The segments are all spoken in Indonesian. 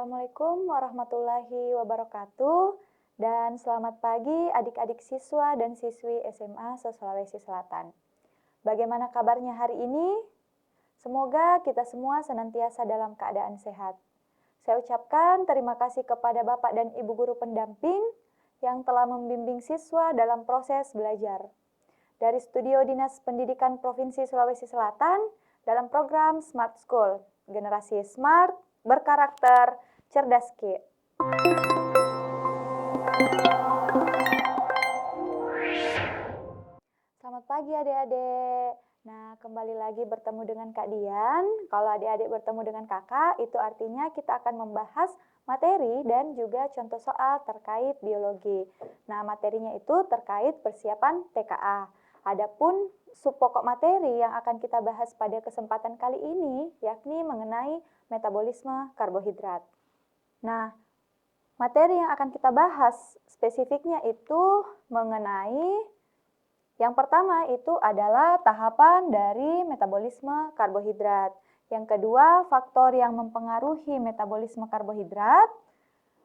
Assalamualaikum warahmatullahi wabarakatuh dan selamat pagi adik-adik siswa dan siswi SMA se-Sulawesi Selatan. Bagaimana kabarnya hari ini? Semoga kita semua senantiasa dalam keadaan sehat. Saya ucapkan terima kasih kepada Bapak dan Ibu guru pendamping yang telah membimbing siswa dalam proses belajar. Dari Studio Dinas Pendidikan Provinsi Sulawesi Selatan dalam program Smart School, generasi smart, berkarakter, cerdas Ki. Selamat pagi adik-adik. Nah, kembali lagi bertemu dengan Kak Dian. Kalau adik-adik bertemu dengan kakak, itu artinya kita akan membahas materi dan juga contoh soal terkait biologi. Nah, materinya itu terkait persiapan TKA. Adapun subpokok materi yang akan kita bahas pada kesempatan kali ini, yakni mengenai metabolisme karbohidrat. Nah, materi yang akan kita bahas spesifiknya itu mengenai yang pertama itu adalah tahapan dari metabolisme karbohidrat. Yang kedua, faktor yang mempengaruhi metabolisme karbohidrat.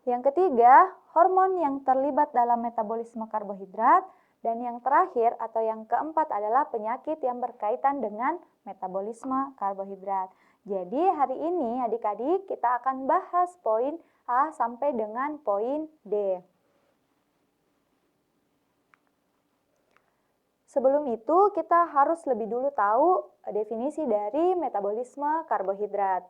Yang ketiga, hormon yang terlibat dalam metabolisme karbohidrat. Dan yang terakhir atau yang keempat adalah penyakit yang berkaitan dengan metabolisme karbohidrat. Jadi hari ini adik-adik kita akan bahas poin A sampai dengan poin D. Sebelum itu kita harus lebih dulu tahu definisi dari metabolisme karbohidrat.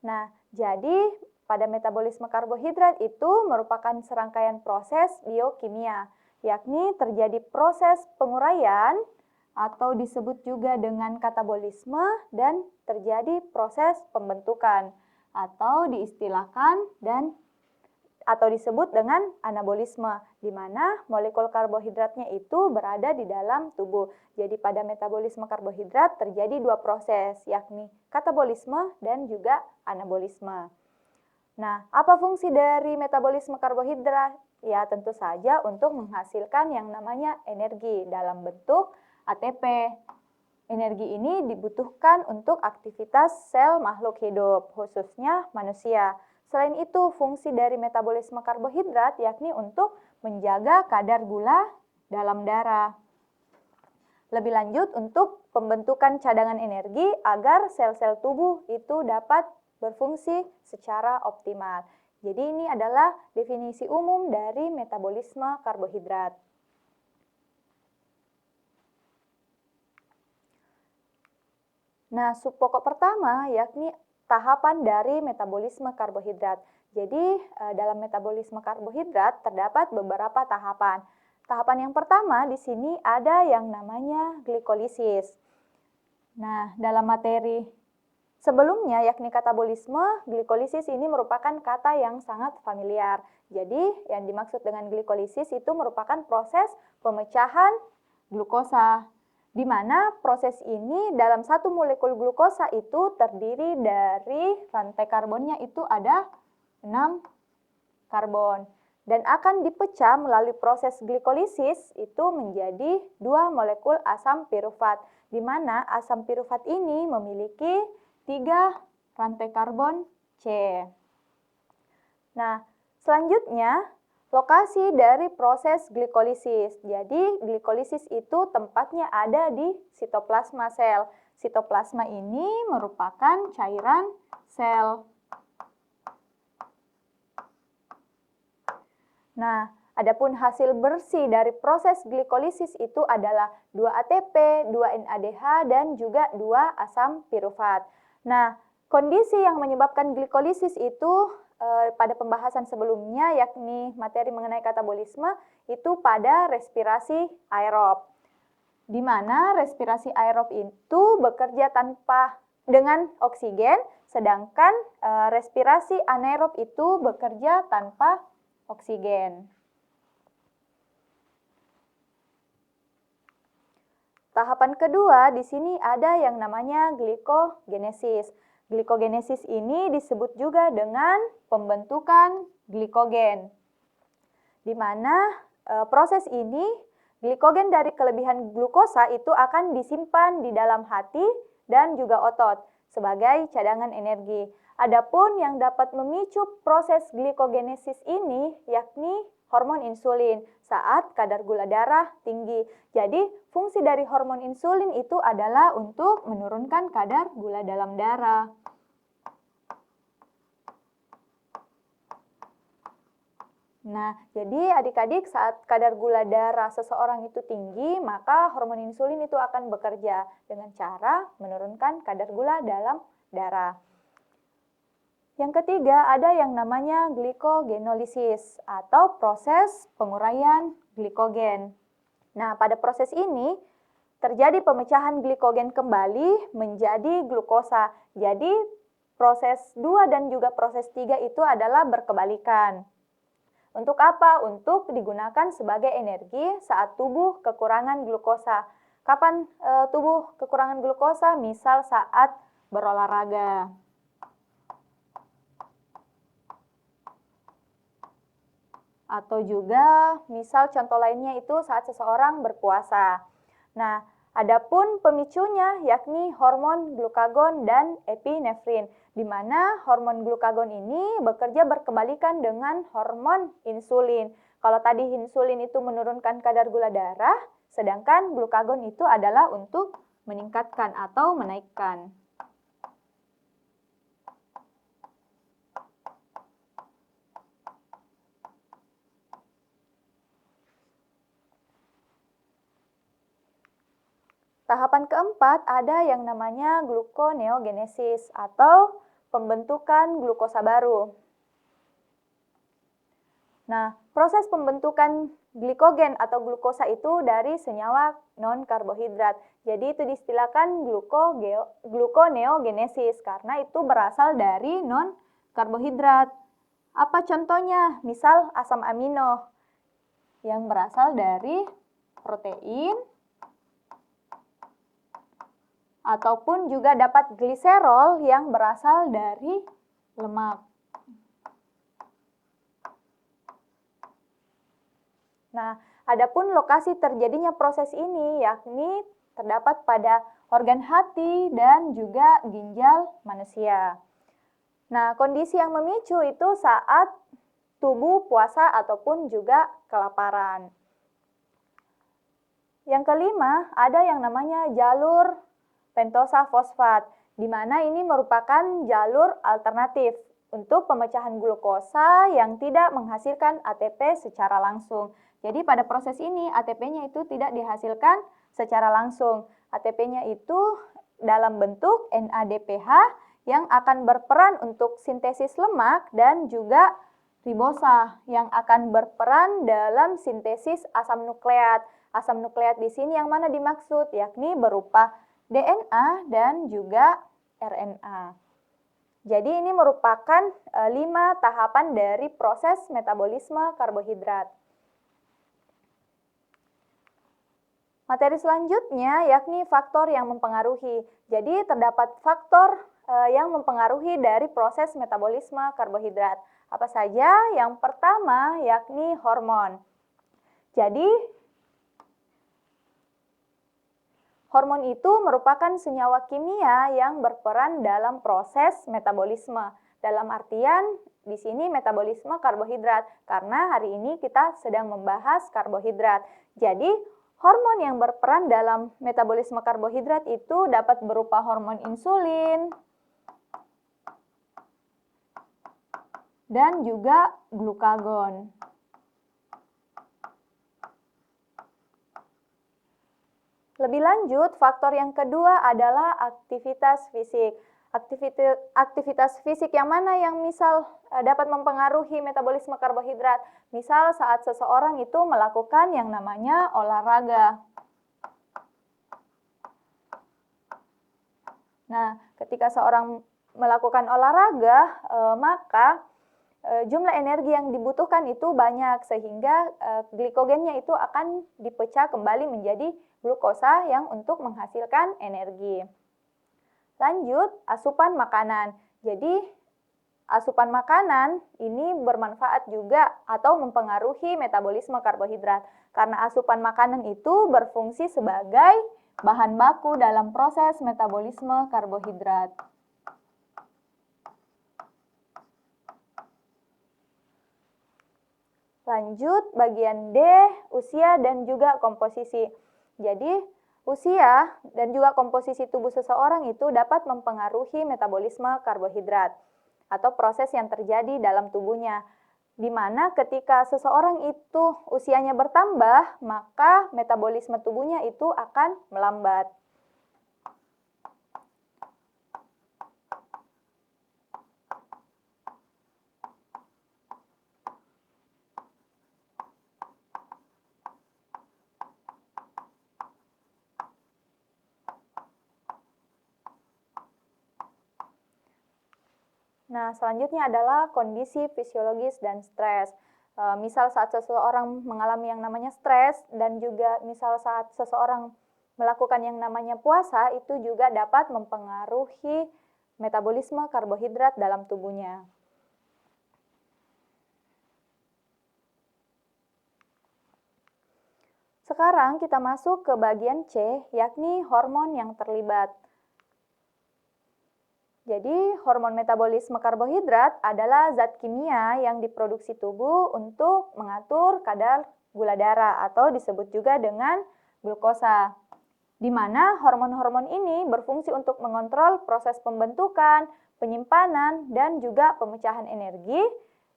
Nah, jadi pada metabolisme karbohidrat itu merupakan serangkaian proses biokimia, yakni terjadi proses penguraian atau disebut juga dengan katabolisme dan terjadi proses pembentukan atau diistilahkan atau disebut dengan anabolisme, di mana molekul karbohidratnya itu berada di dalam tubuh. Jadi pada metabolisme karbohidrat terjadi dua proses, yakni katabolisme dan juga anabolisme. Nah, apa fungsi dari metabolisme karbohidrat? Ya, tentu saja untuk menghasilkan yang namanya energi dalam bentuk ATP. Energi ini dibutuhkan untuk aktivitas sel makhluk hidup, khususnya manusia. Selain itu, fungsi dari metabolisme karbohidrat yakni untuk menjaga kadar gula dalam darah. Lebih lanjut, untuk pembentukan cadangan energi agar sel-sel tubuh itu dapat berfungsi secara optimal. Jadi ini adalah definisi umum dari metabolisme karbohidrat. Nah, subpokok pertama yakni tahapan dari metabolisme karbohidrat. Jadi, dalam metabolisme karbohidrat terdapat beberapa tahapan. Tahapan yang pertama di sini ada yang namanya glikolisis. Nah, dalam materi sebelumnya yakni katabolisme, glikolisis ini merupakan kata yang sangat familiar. Jadi, yang dimaksud dengan glikolisis itu merupakan proses pemecahan glukosa, di mana proses ini dalam satu molekul glukosa itu terdiri dari rantai karbonnya itu ada 6 karbon dan akan dipecah melalui proses glikolisis itu menjadi 2 molekul asam pirufat, di mana asam pirufat ini memiliki 3 rantai karbon C. Nah, selanjutnya lokasi dari proses glikolisis. Jadi, glikolisis itu tempatnya ada di sitoplasma sel. Sitoplasma ini merupakan cairan sel. Nah, adapun hasil bersih dari proses glikolisis itu adalah 2 ATP, 2 NADH, dan juga 2 asam pirufat. Nah, kondisi yang menyebabkan glikolisis itu pada pembahasan sebelumnya yakni materi mengenai katabolisme itu pada respirasi aerob, di mana respirasi aerob itu bekerja dengan oksigen, sedangkan respirasi anaerob itu bekerja tanpa oksigen. Tahapan kedua di sini ada yang namanya glikogenesis. Glikogenesis ini disebut juga dengan pembentukan glikogen, di mana proses ini glikogen dari kelebihan glukosa itu akan disimpan di dalam hati dan juga otot sebagai cadangan energi. Adapun yang dapat memicu proses glikogenesis ini yakni hormon insulin saat kadar gula darah tinggi. Jadi, fungsi dari hormon insulin itu adalah untuk menurunkan kadar gula dalam darah. Nah, jadi adik-adik saat kadar gula darah seseorang itu tinggi, maka hormon insulin itu akan bekerja dengan cara menurunkan kadar gula dalam darah. Yang ketiga, ada yang namanya glikogenolisis atau proses penguraian glikogen. Nah, pada proses ini terjadi pemecahan glikogen kembali menjadi glukosa. Jadi, proses 2 dan juga proses 3 itu adalah berkebalikan. Untuk apa? Untuk digunakan sebagai energi saat tubuh kekurangan glukosa. Kapan tubuh kekurangan glukosa? Misal saat berolahraga. Atau juga misal contoh lainnya itu saat seseorang berpuasa. Nah, adapun pemicunya yakni hormon glukagon dan epinefrin, di mana hormon glukagon ini bekerja berkebalikan dengan hormon insulin. Kalau tadi insulin itu menurunkan kadar gula darah, sedangkan glukagon itu adalah untuk meningkatkan atau menaikkan. Tahapan keempat ada yang namanya gluconeogenesis atau pembentukan glukosa baru. Nah, proses pembentukan glikogen atau glukosa itu dari senyawa non-karbohidrat. Jadi itu diistilahkan gluconeogenesis karena itu berasal dari non-karbohidrat. Apa contohnya? Misal asam amino yang berasal dari protein, ataupun juga dapat gliserol yang berasal dari lemak. Nah, adapun lokasi terjadinya proses ini yakni terdapat pada organ hati dan juga ginjal manusia. Nah, kondisi yang memicu itu saat tubuh puasa ataupun juga kelaparan. Yang kelima, ada yang namanya jalur pentosa fosfat, di mana ini merupakan jalur alternatif untuk pemecahan glukosa yang tidak menghasilkan ATP secara langsung. Jadi pada proses ini ATP-nya itu tidak dihasilkan secara langsung. ATP-nya itu dalam bentuk NADPH yang akan berperan untuk sintesis lemak dan juga ribosa yang akan berperan dalam sintesis asam nukleat. Asam nukleat di sini yang mana dimaksud? Yakni berupa DNA dan juga RNA. Jadi ini merupakan 5 tahapan dari proses metabolisme karbohidrat. Materi selanjutnya yakni faktor yang mempengaruhi. Jadi terdapat faktor yang mempengaruhi dari proses metabolisme karbohidrat. Apa saja? Yang pertama yakni hormon. Jadi hormon itu merupakan senyawa kimia yang berperan dalam proses metabolisme. Dalam artian di sini metabolisme karbohidrat karena hari ini kita sedang membahas karbohidrat. Jadi hormon yang berperan dalam metabolisme karbohidrat itu dapat berupa hormon insulin dan juga glukagon. Lebih lanjut, faktor yang kedua adalah aktivitas fisik. Aktivitas fisik yang mana yang misal dapat mempengaruhi metabolisme karbohidrat? Misal saat seseorang itu melakukan yang namanya olahraga. Nah, ketika seorang melakukan olahraga, maka jumlah energi yang dibutuhkan itu banyak sehingga glikogennya itu akan dipecah kembali menjadi glukosa yang untuk menghasilkan energi. Lanjut, asupan makanan. Jadi, asupan makanan ini bermanfaat juga atau mempengaruhi metabolisme karbohidrat. Karena asupan makanan itu berfungsi sebagai bahan baku dalam proses metabolisme karbohidrat. Lanjut bagian D, usia dan juga komposisi. Jadi, usia dan juga komposisi tubuh seseorang itu dapat mempengaruhi metabolisme karbohidrat atau proses yang terjadi dalam tubuhnya. Di mana ketika seseorang itu usianya bertambah, maka metabolisme tubuhnya itu akan melambat. Nah, selanjutnya adalah kondisi fisiologis dan stres. Misal saat seseorang mengalami yang namanya stres dan juga misal saat seseorang melakukan yang namanya puasa, itu juga dapat mempengaruhi metabolisme karbohidrat dalam tubuhnya. Sekarang kita masuk ke bagian C, yakni hormon yang terlibat. Jadi, hormon metabolisme karbohidrat adalah zat kimia yang diproduksi tubuh untuk mengatur kadar gula darah atau disebut juga dengan glukosa. Di mana hormon-hormon ini berfungsi untuk mengontrol proses pembentukan, penyimpanan, dan juga pemecahan energi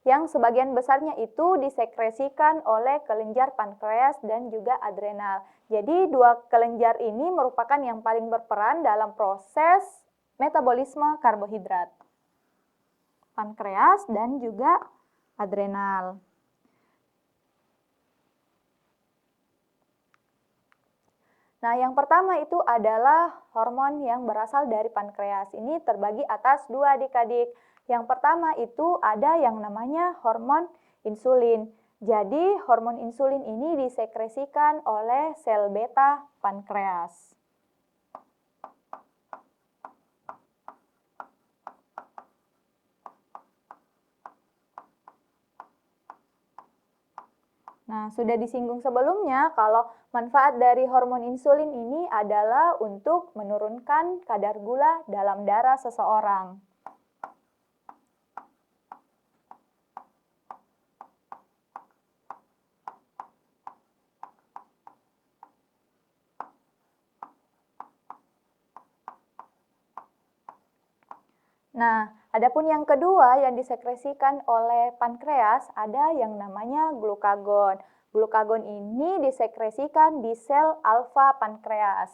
yang sebagian besarnya itu disekresikan oleh kelenjar pankreas dan juga adrenal. Jadi, dua kelenjar ini merupakan yang paling berperan dalam proses metabolisme karbohidrat, pankreas dan juga adrenal. Nah, yang pertama itu adalah hormon yang berasal dari pankreas. Ini terbagi atas dua adik-adik. Yang pertama itu ada yang namanya hormon insulin. Jadi, hormon insulin ini disekresikan oleh sel beta pankreas. Nah, sudah disinggung sebelumnya kalau manfaat dari hormon insulin ini adalah untuk menurunkan kadar gula dalam darah seseorang. Nah, adapun yang kedua yang disekresikan oleh pankreas ada yang namanya glukagon. Glukagon ini disekresikan di sel alfa pankreas.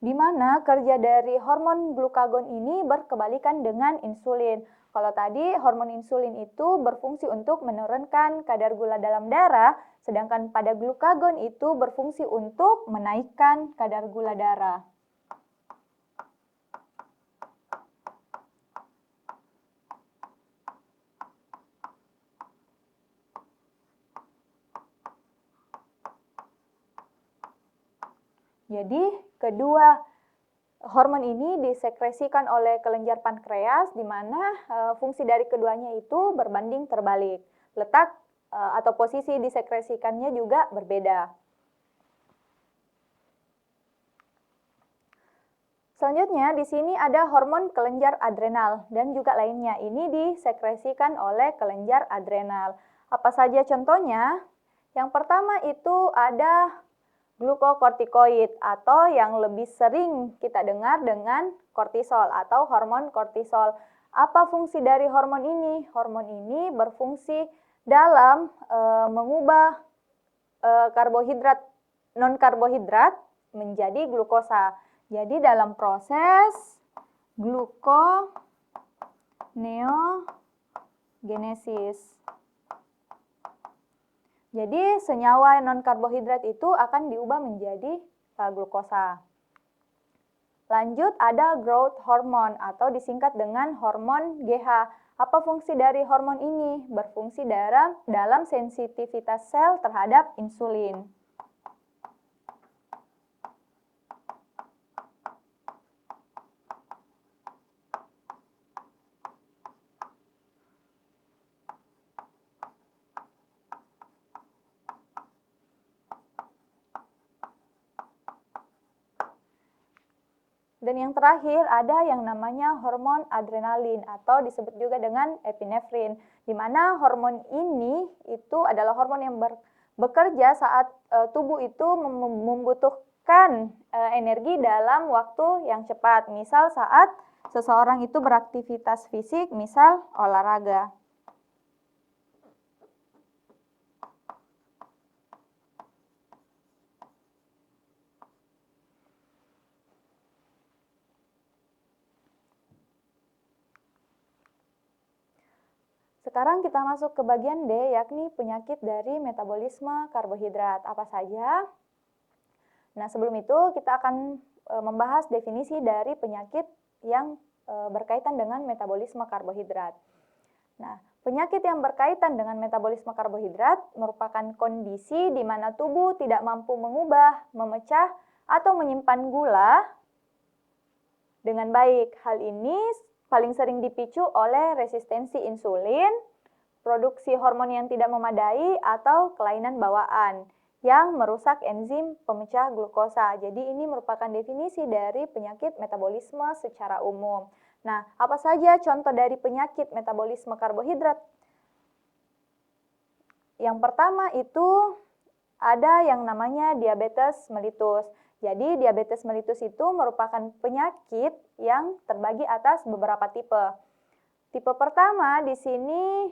Di mana kerja dari hormon glukagon ini berkebalikan dengan insulin. Kalau tadi hormon insulin itu berfungsi untuk menurunkan kadar gula dalam darah, sedangkan pada glukagon itu berfungsi untuk menaikkan kadar gula darah. Jadi, kedua hormon ini disekresikan oleh kelenjar pankreas, di mana fungsi dari keduanya itu berbanding terbalik. Letak atau posisi disekresikannya juga berbeda. Selanjutnya, di sini ada hormon kelenjar adrenal dan juga lainnya. Ini disekresikan oleh kelenjar adrenal. Apa saja contohnya? Yang pertama itu ada glukokortikoid atau yang lebih sering kita dengar dengan kortisol atau hormon kortisol. Apa fungsi dari hormon ini? Hormon ini berfungsi dalam mengubah karbohidrat non-karbohidrat menjadi glukosa. Jadi dalam proses gluconeogenesis. Jadi senyawa non-karbohidrat itu akan diubah menjadi glukosa. Lanjut ada growth hormone atau disingkat dengan hormon GH. Apa fungsi dari hormon ini? Berfungsi dalam sensitivitas sel terhadap insulin. Dan yang terakhir ada yang namanya hormon adrenalin atau disebut juga dengan epinefrin, di mana hormon ini itu adalah hormon yang bekerja saat tubuh itu membutuhkan energi dalam waktu yang cepat. Misal saat seseorang itu beraktivitas fisik, misal olahraga. Sekarang kita masuk ke bagian D, yakni penyakit dari metabolisme karbohidrat. Apa saja? Nah, sebelum itu kita akan membahas definisi dari penyakit yang berkaitan dengan metabolisme karbohidrat. Nah, penyakit yang berkaitan dengan metabolisme karbohidrat merupakan kondisi di mana tubuh tidak mampu mengubah, memecah, atau menyimpan gula dengan baik. Hal ini paling sering dipicu oleh resistensi insulin, produksi hormon yang tidak memadai, atau kelainan bawaan yang merusak enzim pemecah glukosa. Jadi ini merupakan definisi dari penyakit metabolisme secara umum. Nah, apa saja contoh dari penyakit metabolisme karbohidrat? Yang pertama itu ada yang namanya diabetes mellitus. Jadi diabetes mellitus itu merupakan penyakit yang terbagi atas beberapa tipe. Tipe pertama di sini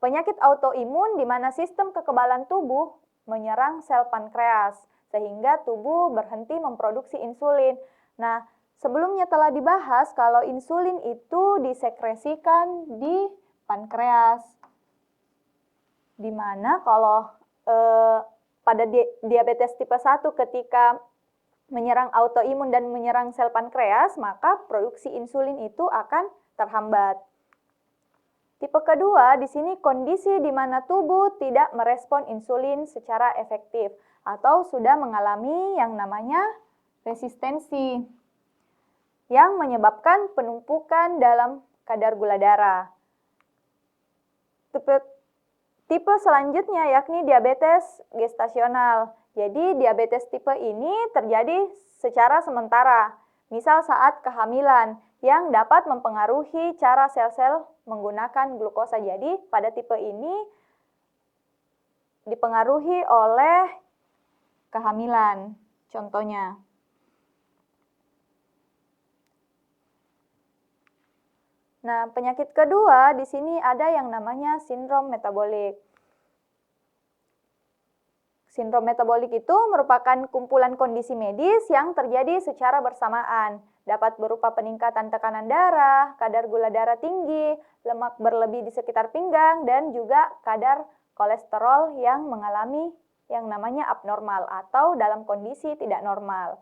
penyakit autoimun di mana sistem kekebalan tubuh menyerang sel pankreas sehingga tubuh berhenti memproduksi insulin. Nah, sebelumnya telah dibahas kalau insulin itu disekresikan di pankreas. Di mana kalau pada diabetes tipe 1 ketika menyerang autoimun dan menyerang sel pankreas, maka produksi insulin itu akan terhambat. Tipe kedua, di sini kondisi di mana tubuh tidak merespon insulin secara efektif atau sudah mengalami yang namanya resistensi yang menyebabkan penumpukan dalam kadar gula darah. Tipe selanjutnya yakni diabetes gestasional. Jadi diabetes tipe ini terjadi secara sementara, misal saat kehamilan, yang dapat mempengaruhi cara sel-sel menggunakan glukosa. Jadi pada tipe ini dipengaruhi oleh kehamilan, contohnya. Nah, penyakit kedua di sini ada yang namanya sindrom metabolik. Sindrom metabolik itu merupakan kumpulan kondisi medis yang terjadi secara bersamaan. Dapat berupa peningkatan tekanan darah, kadar gula darah tinggi, lemak berlebih di sekitar pinggang, dan juga kadar kolesterol yang mengalami yang namanya abnormal atau dalam kondisi tidak normal.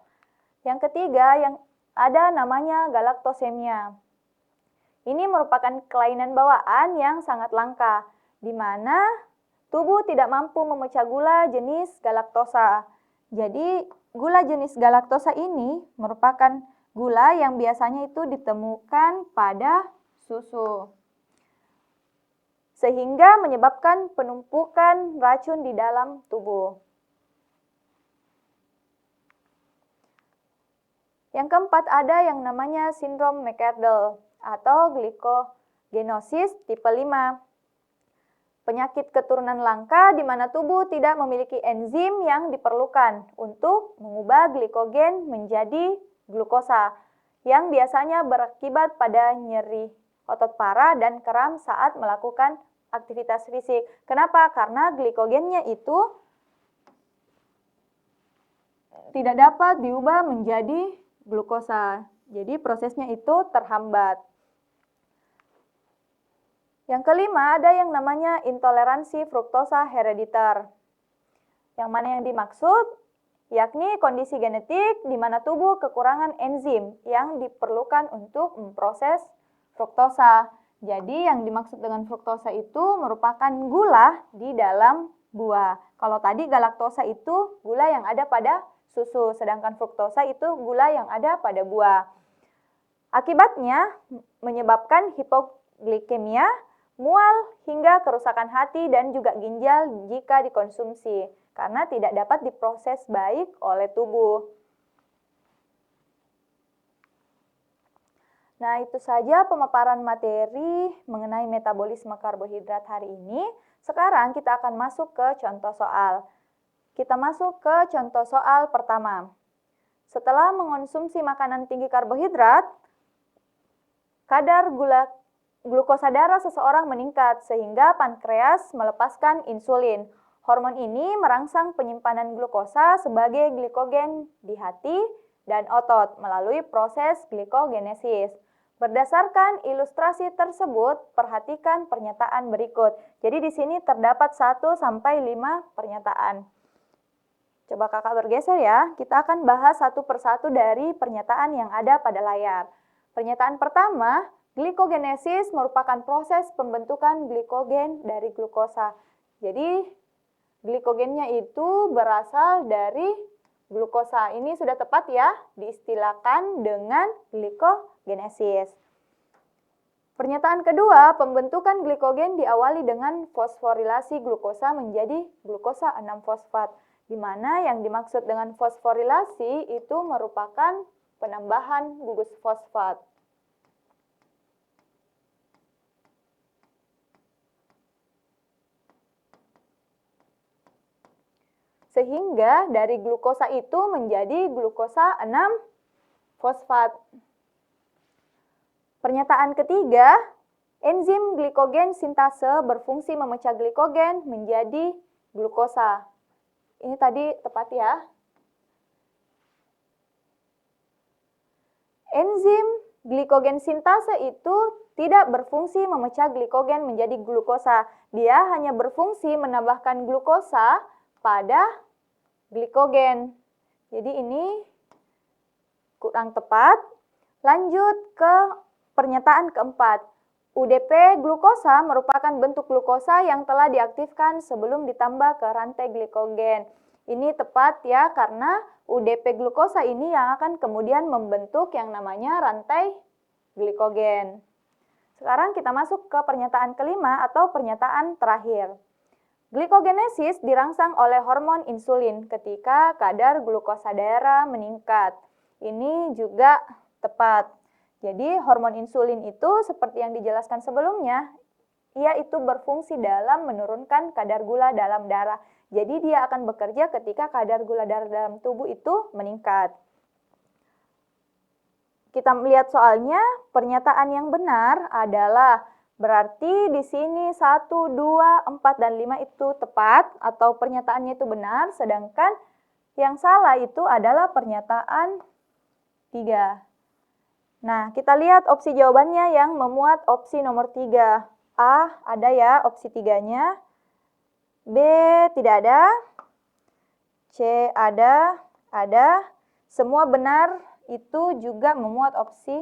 Yang ketiga yang ada namanya galaktosemia. Ini merupakan kelainan bawaan yang sangat langka, di mana tubuh tidak mampu memecah gula jenis galaktosa. Jadi, gula jenis galaktosa ini merupakan gula yang biasanya itu ditemukan pada susu, sehingga menyebabkan penumpukan racun di dalam tubuh. Yang keempat ada yang namanya sindrom McArdle atau glikogenosis tipe 5. Penyakit keturunan langka di mana tubuh tidak memiliki enzim yang diperlukan untuk mengubah glikogen menjadi glukosa, yang biasanya berakibat pada nyeri otot parah dan kram saat melakukan aktivitas fisik. Kenapa? Karena glikogennya itu tidak dapat diubah menjadi glukosa. Jadi prosesnya itu terhambat. Yang kelima ada yang namanya intoleransi fruktosa herediter. Yang mana yang dimaksud? Yakni kondisi genetik di mana tubuh kekurangan enzim yang diperlukan untuk memproses fruktosa. Jadi yang dimaksud dengan fruktosa itu merupakan gula di dalam buah. Kalau tadi galaktosa itu gula yang ada pada susu, sedangkan fruktosa itu gula yang ada pada buah. Akibatnya menyebabkan hipoglikemia, mual, hingga kerusakan hati dan juga ginjal jika dikonsumsi, karena tidak dapat diproses baik oleh tubuh. Nah, itu saja pemaparan materi mengenai metabolisme karbohidrat hari ini. Sekarang kita akan masuk ke contoh soal. Kita masuk ke contoh soal pertama. Setelah mengonsumsi makanan tinggi karbohidrat, kadar glukosa darah seseorang meningkat sehingga pankreas melepaskan insulin. Hormon ini merangsang penyimpanan glukosa sebagai glikogen di hati dan otot melalui proses glikogenesis. Berdasarkan ilustrasi tersebut, perhatikan pernyataan berikut. Jadi di sini terdapat 1 sampai 5 pernyataan. Coba kakak bergeser ya, kita akan bahas satu persatu dari pernyataan yang ada pada layar. Pernyataan pertama, glikogenesis merupakan proses pembentukan glikogen dari glukosa. Jadi, glikogennya itu berasal dari glukosa. Ini sudah tepat ya, diistilahkan dengan glikogenesis. Pernyataan kedua, pembentukan glikogen diawali dengan fosforilasi glukosa menjadi glukosa 6-fosfat. Di mana yang dimaksud dengan fosforilasi itu merupakan penambahan gugus fosfat. Sehingga dari glukosa itu menjadi glukosa 6-fosfat. Pernyataan ketiga, enzim glikogen sintase berfungsi memecah glikogen menjadi glukosa. Ini tadi tepat ya. Enzim glikogen sintase itu tidak berfungsi memecah glikogen menjadi glukosa. Dia hanya berfungsi menambahkan glukosa pada glikogen. Jadi ini kurang tepat. Lanjut ke pernyataan keempat. UDP glukosa merupakan bentuk glukosa yang telah diaktifkan sebelum ditambah ke rantai glikogen. Ini tepat ya, karena UDP glukosa ini yang akan kemudian membentuk yang namanya rantai glikogen. Sekarang kita masuk ke pernyataan kelima atau pernyataan terakhir. Glikogenesis dirangsang oleh hormon insulin ketika kadar glukosa darah meningkat. Ini juga tepat. Jadi hormon insulin itu seperti yang dijelaskan sebelumnya, ia itu berfungsi dalam menurunkan kadar gula dalam darah. Jadi dia akan bekerja ketika kadar gula darah dalam tubuh itu meningkat. Kita melihat soalnya, pernyataan yang benar adalah berarti di sini 1, 2, 4, dan 5 itu tepat atau pernyataannya itu benar, sedangkan yang salah itu adalah pernyataan 3. Nah, kita lihat opsi jawabannya yang memuat opsi nomor 3. A, ada ya opsi 3-nya. B, tidak ada. C, ada. Semua benar itu juga memuat opsi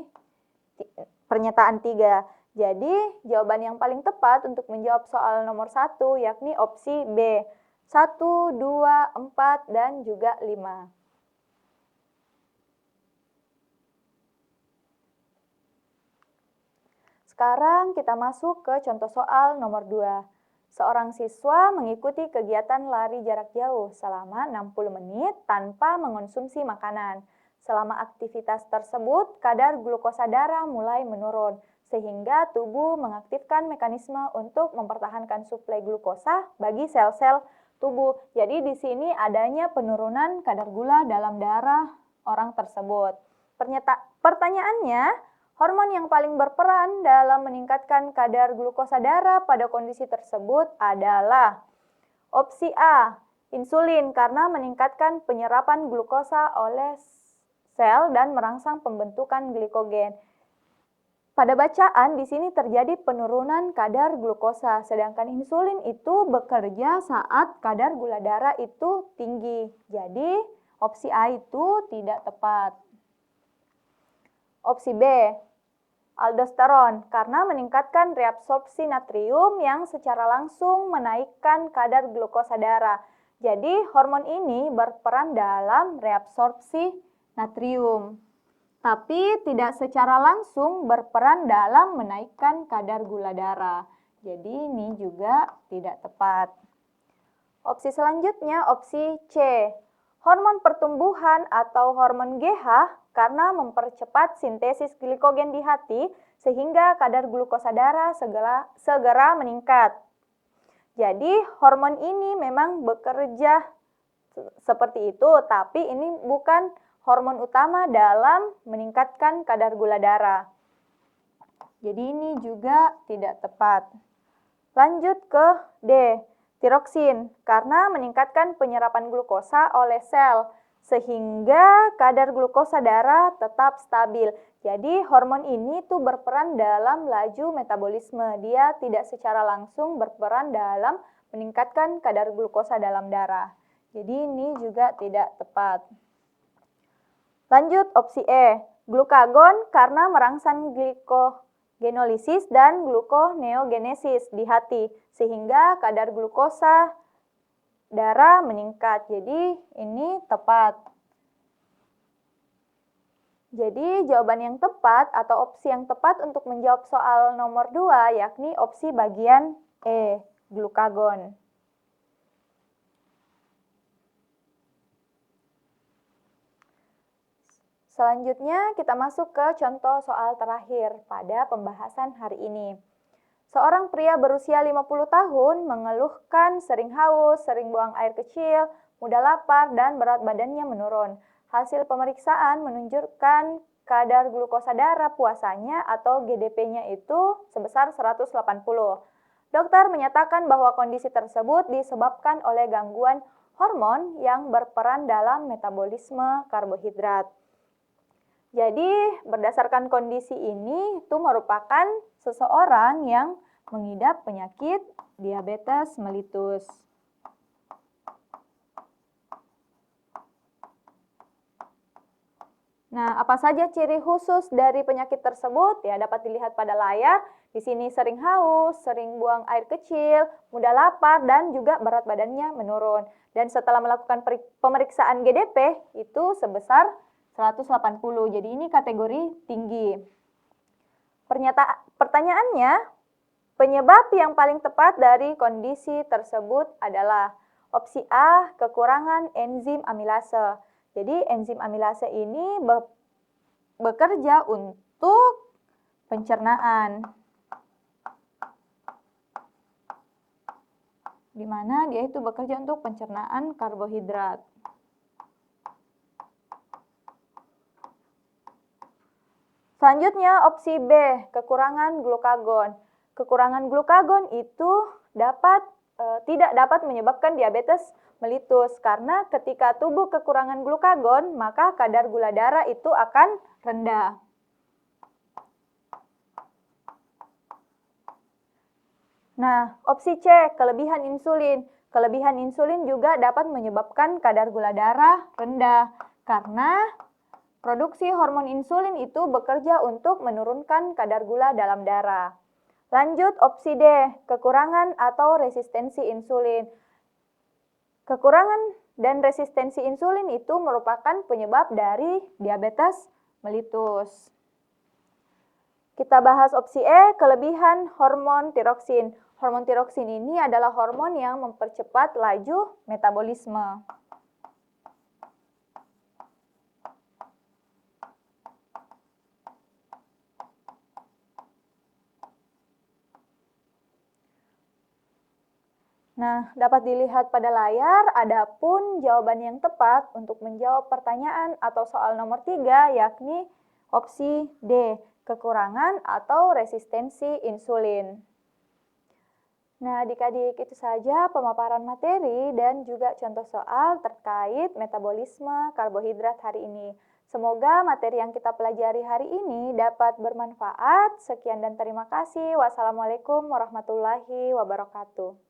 pernyataan 3. Jadi, jawaban yang paling tepat untuk menjawab soal nomor 1 yakni opsi B. 1, 2, 4, dan juga 5. Sekarang kita masuk ke contoh soal nomor 2. Seorang siswa mengikuti kegiatan lari jarak jauh selama 60 menit tanpa mengonsumsi makanan. Selama aktivitas tersebut, kadar glukosa darah mulai menurun, sehingga tubuh mengaktifkan mekanisme untuk mempertahankan suplai glukosa bagi sel-sel tubuh. Jadi di sini adanya penurunan kadar gula dalam darah orang tersebut. Pertanyaannya, hormon yang paling berperan dalam meningkatkan kadar glukosa darah pada kondisi tersebut adalah opsi A, insulin karena meningkatkan penyerapan glukosa oleh sel dan merangsang pembentukan glikogen. Pada bacaan di sini terjadi penurunan kadar glukosa, sedangkan insulin itu bekerja saat kadar gula darah itu tinggi. Jadi opsi A itu tidak tepat. Opsi B, aldosteron karena meningkatkan reabsorpsi natrium yang secara langsung menaikkan kadar glukosa darah. Jadi hormon ini berperan dalam reabsorpsi natrium, tapi tidak secara langsung berperan dalam menaikkan kadar gula darah. Jadi ini juga tidak tepat. Opsi selanjutnya opsi C. Hormon pertumbuhan atau hormon GH karena mempercepat sintesis glikogen di hati sehingga kadar glukosa darah segera meningkat. Jadi hormon ini memang bekerja seperti itu, tapi ini bukan hormon utama dalam meningkatkan kadar gula darah. Jadi ini juga tidak tepat. Lanjut ke D, tiroksin, karena meningkatkan penyerapan glukosa oleh sel, sehingga kadar glukosa darah tetap stabil. Jadi hormon ini tuh berperan dalam laju metabolisme. Dia tidak secara langsung berperan dalam meningkatkan kadar glukosa dalam darah. Jadi ini juga tidak tepat. Lanjut opsi E, glukagon karena merangsang glikogenolisis dan gluconeogenesis di hati, sehingga kadar glukosa darah meningkat. Jadi ini tepat. Jadi jawaban yang tepat atau opsi yang tepat untuk menjawab soal nomor 2 yakni opsi bagian E, glukagon. Selanjutnya kita masuk ke contoh soal terakhir pada pembahasan hari ini. Seorang pria berusia 50 tahun mengeluhkan sering haus, sering buang air kecil, mudah lapar, dan berat badannya menurun. Hasil pemeriksaan menunjukkan kadar glukosa darah puasanya atau GDP-nya itu sebesar 180. Dokter menyatakan bahwa kondisi tersebut disebabkan oleh gangguan hormon yang berperan dalam metabolisme karbohidrat. Jadi berdasarkan kondisi ini itu merupakan seseorang yang mengidap penyakit diabetes mellitus. Nah, apa saja ciri khusus dari penyakit tersebut? Ya, dapat dilihat pada layar. Di sini sering haus, sering buang air kecil, mudah lapar, dan juga berat badannya menurun. Dan setelah melakukan pemeriksaan GDP itu sebesar 180. Jadi ini kategori tinggi. Pertanyaannya, penyebab yang paling tepat dari kondisi tersebut adalah opsi A, kekurangan enzim amilase. Jadi enzim amilase ini bekerja untuk pencernaan, di mana dia itu bekerja untuk pencernaan karbohidrat. Selanjutnya opsi B, kekurangan glukagon. Kekurangan glukagon itu tidak dapat menyebabkan diabetes mellitus karena ketika tubuh kekurangan glukagon, maka kadar gula darah itu akan rendah. Nah, opsi C, kelebihan insulin. Kelebihan insulin juga dapat menyebabkan kadar gula darah rendah karena produksi hormon insulin itu bekerja untuk menurunkan kadar gula dalam darah. Lanjut opsi D, kekurangan atau resistensi insulin. Kekurangan dan resistensi insulin itu merupakan penyebab dari diabetes mellitus. Kita bahas opsi E, kelebihan hormon tiroksin. Hormon tiroksin ini adalah hormon yang mempercepat laju metabolisme. Nah, dapat dilihat pada layar, adapun jawaban yang tepat untuk menjawab pertanyaan atau soal nomor 3 yakni opsi D, kekurangan atau resistensi insulin. Nah, adik-adik, itu saja pemaparan materi dan juga contoh soal terkait metabolisme karbohidrat hari ini. Semoga materi yang kita pelajari hari ini dapat bermanfaat. Sekian dan terima kasih. Wassalamualaikum warahmatullahi wabarakatuh.